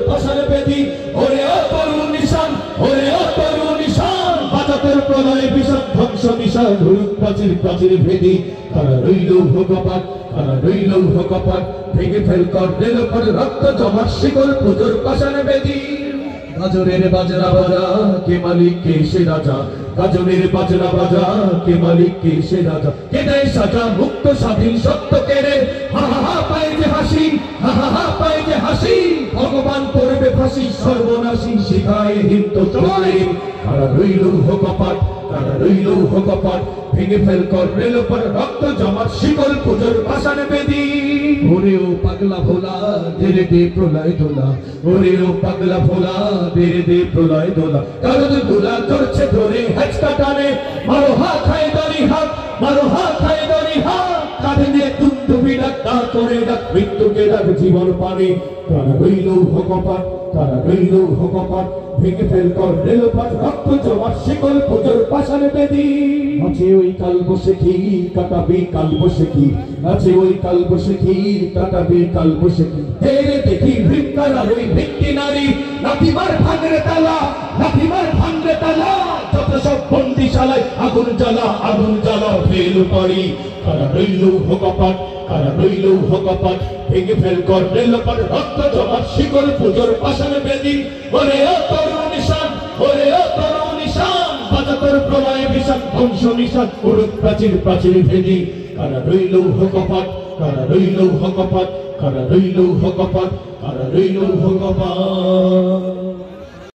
পাশানে বেদি ওরে অতরু নিশান ওরে অতরু নিশান বাজাতের প্রলয়ে বিষাদ ধ্বংস নিশান ধরুক প্রাচীর প্রাচীর ভেদি তারা রইল ভোগপাত তারা রইল ভোগপাত ভেঙে ফেল কর দিল পর রক্ত জমার শিকল পুজোর পাশানে বেদি গাজরের বাজনা বাজা কে মালিক কে সে রাজা গাজরের বাজনা বাজা কে মালিক কে সে রাজা কে দেয় সাজা মুক্ত স্বাধীন সত্য কেড়ে হা হা হা পায় যে হাসি হা হা হা পায় যে হাসি ভগবান করবে ফাঁসি সর্বনাশী শিখায় হিন্দু চলে তারা রইল ভোগপাত তারা রইল ভোগপাত ভেঙে ফেল কর রেল পর রক্ত জমার শিকল পুজোর পাশানে বেদি ওরে ও পাগলা ভোলা ধীরে দে প্রলয় দোলা ওরে ও পাগলা ভোলা ধীরে দে প্রলয় দোলা কারণ দোলা চড়ছে ধরে হেঁচকা টানে মারো হাত খায় দড়ি হাত মারো হাত খায় দড়ি হাত কাঁধে নিয়ে তুমি ডাক ডাক করে ডাক মৃত্যুকে ডাক জীবন পানে তারা রইল ভোগপাত তারা রইল ভোগপাত ভেঙে ফেল কর রেল পর রক্ত জমার শিকল পুজোর পাশানে বেদি আছে ওই কাল বসে কি কাটাবি কাল বসে কি আছে ওই কাল বসে কি কাটাবি কাল বসে কি হেরে দেখি ভিক্ষার আর ওই ভিক্ষি নারী লাঠিমার ভাঙরে তালা লাঠিমার ভাঙরে তালা যত সব বন্দিশালায় আগুন জ্বালা ফেল পড়ি তারা রইল ভোগপাত তারা রইল ভোগপাত ভেঙে ফেল কর রেল পর রক্ত জমার শিকল পুজোর পাশানে বেদি ওরে ও তরু নিশান ওরে ও তরু নিশান বাজাতের প্রলয়ে বিষাদ ধ্বংস নিশান উড়ুক প্রাচীর প্রাচীর ভেদি তারা রইল ভোগপাত তারা রইল ভোগপাত তারা রইল ভোগপাত তারা রইল ভোগপাত